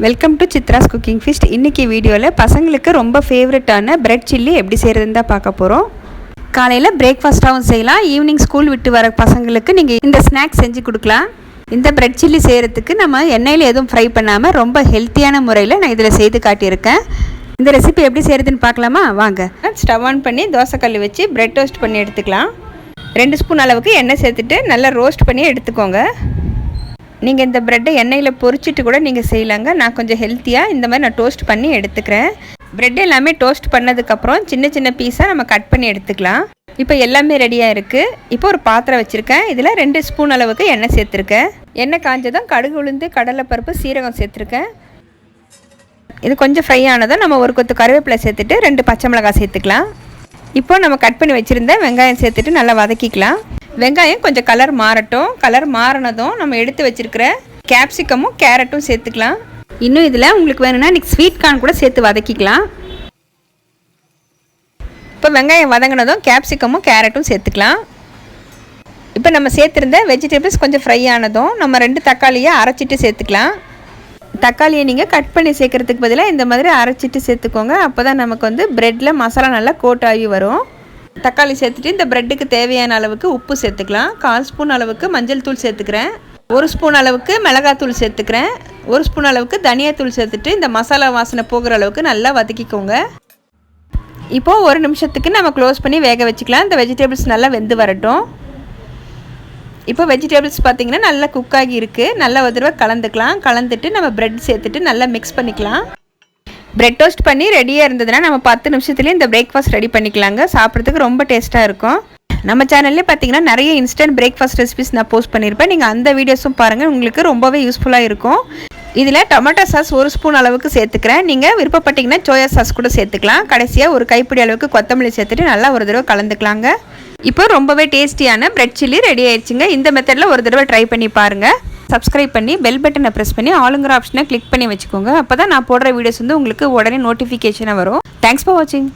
Welcome to Chitra's cooking feast. இன்றைக்கி வீடியோவில் பசங்களுக்கு ரொம்ப ஃபேவரட்டான பிரெட் சில்லி எப்படி செய்கிறதுன்னு தான் பார்க்க போகிறோம். காலையில் பிரேக்ஃபாஸ்ட்டாகவும் செய்யலாம், ஈவினிங் ஸ்கூல் விட்டு வர பசங்களுக்கு நீங்கள் இந்த ஸ்நாக்ஸ் செஞ்சு கொடுக்கலாம். இந்த பிரெட் சில்லி செய்கிறதுக்கு நம்ம எண்ணெயில் எதுவும் ஃப்ரை பண்ணாமல் ரொம்ப ஹெல்த்தியான முறையில் நான் இதில் செய்து காட்டியிருக்கேன். இந்த ரெசிபி எப்படி செய்கிறதுன்னு பார்க்கலாமா? வாங்க. ஸ்டவ் ஆன் பண்ணி தோசைக்கல் வச்சு பிரெட் டோஸ்ட் பண்ணி எடுத்துக்கலாம். 2 ஸ்பூன் அளவுக்கு எண்ணெய் சேர்த்துட்டு நல்லா ரோஸ்ட் பண்ணி எடுத்துக்கோங்க. நீங்கள் இந்த ப்ரெட்டை எண்ணெயில் பொரிச்சிட்டு கூட நீங்கள் செய்யலாங்க. நான் கொஞ்சம் ஹெல்த்தியாக இந்த மாதிரி நான் டோஸ்ட் பண்ணி எடுத்துக்கிறேன். ப்ரெட் எல்லாமே டோஸ்ட் பண்ணதுக்கப்புறம் சின்ன சின்ன பீஸாக நம்ம கட் பண்ணி எடுத்துக்கலாம். இப்போ எல்லாமே ரெடியாக இருக்குது. இப்போ ஒரு பாத்திரம் வச்சுருக்கேன். இதில் 2 ஸ்பூன் அளவுக்கு எண்ணெய் சேர்த்துருக்கேன். எண்ணெய் காஞ்சதும் கடுகு, உளுந்து, கடலைப்பருப்பு, சீரகம் சேர்த்துருக்கேன். இது கொஞ்சம் ஃப்ரை ஆனதும் நம்ம ஒரு கொத்து கருவேப்பிலை சேர்த்துட்டு 2 பச்சை மிளகாய் சேர்த்துக்கலாம். இப்போ நம்ம கட் பண்ணி வச்சுருந்த வெங்காயம் சேர்த்துட்டு நல்லா வதக்கிக்கலாம். வெங்காயம் கொஞ்சம் கலர் மாறட்டும். கலர் மாறினதும் நம்ம எடுத்து வச்சுருக்கிற கேப்சிகமும் கேரட்டும் சேர்த்துக்கலாம். இன்னும் இதில் உங்களுக்கு வேணும்னா இன்றைக்கி ஸ்வீட் கார்ன் கூட சேர்த்து வதக்கிக்கலாம். இப்போ வெங்காயம் வதங்கினதும் கேப்சிகமும் கேரட்டும் சேர்த்துக்கலாம். இப்போ நம்ம சேர்த்துருந்த வெஜிடபிள்ஸ் கொஞ்சம் ஃப்ரை ஆனதும் நம்ம 2 தக்காளியை அரைச்சிட்டு சேர்த்துக்கலாம். தக்காளியை நீங்கள் கட் பண்ணி சேர்க்குறதுக்கு பதிலாக இந்த மாதிரி அரைச்சிட்டு சேர்த்துக்கோங்க. அப்போ தான் நமக்கு வந்து ப்ரெட்டில் மசாலா நல்லா கோட் ஆகி வரும். தக்காளி சேர்த்துட்டு இந்த ப்ரெட்டுக்கு தேவையான அளவுக்கு உப்பு சேர்த்துக்கலாம். 1/4 ஸ்பூன் அளவுக்கு மஞ்சள் தூள் சேர்த்துக்கிறேன். 1 ஸ்பூன் அளவுக்கு மிளகாத்தூள் சேர்த்துக்கிறேன். 1 ஸ்பூன் அளவுக்கு தனியாத்தூள் சேர்த்துட்டு இந்த மசாலா வாசனை போகிற அளவுக்கு நல்லா வதக்கிக்கோங்க. இப்போது 1 நிமிஷத்துக்கு நம்ம க்ளோஸ் பண்ணி வேக வச்சுக்கலாம். இந்த வெஜிடபிள்ஸ் நல்லா வெந்து வரட்டும். இப்போ வெஜிடபிள்ஸ் பார்த்திங்கன்னா நல்லா குக் ஆகி இருக்குது. நல்லா ஒரு தடவை கலந்துக்கலாம். கலந்துட்டு நம்ம ப்ரெட் சேர்த்துட்டு நல்லா மிக்ஸ் பண்ணிக்கலாம். பிரெட் டோஸ்ட் பண்ணி ரெடியாக இருந்ததுன்னா நம்ம 10 நிமிஷத்துலேயே இந்த பிரேக்ஃபாஸ்ட் ரெடி பண்ணிக்கலாங்க. சாப்பிட்றதுக்கு ரொம்ப டேஸ்ட்டாக இருக்கும். நம்ம சேனல்லே பார்த்தீங்கன்னா நிறைய இன்ஸ்டன்ட் பிரேக்ஃபாஸ்ட் ரெசிபிஸ் நான் போஸ்ட் பண்ணியிருப்பேன். நீங்கள் அந்த வீடியோஸும் பாருங்கள், உங்களுக்கு ரொம்பவே யூஸ்ஃபுல்லாக இருக்கும். இதில் டொமேட்டோ சாஸ் 1 ஸ்பூன் அளவுக்கு சேர்த்துக்கிறேன். நீங்கள் விருப்பப்பட்டிங்கன்னா சோயா சாஸ் கூட சேர்த்துக்கலாம். கடைசியாக ஒரு கைப்பிடி அளவுக்கு கொத்தமல்லி சேர்த்துட்டு நல்லா ஒரு தடவை கலந்துக்கலாங்க. இப்போ ரொம்பவே டேஸ்டியான பிரெட் சில்லி ரெடி ஆயிடுச்சுங்க. இந்த மெத்தடில் ஒரு தடவை ட்ரை பண்ணி பாருங்கள். சப்ஸ்கிரைப் பண்ணி பெல் பட்டனை ப்ரெஸ் பண்ணி ஆளுங்கிற ஆப்ஷனை கிளிக் பண்ணி வச்சுக்கோங்க. அப்போ தான் நான் போடுற வீடியோஸ் வந்து உங்களுக்கு உடனே நோட்டிஃபிகேஷனாக வரும். தேங்க்ஸ் ஃபார் வாட்சிங்.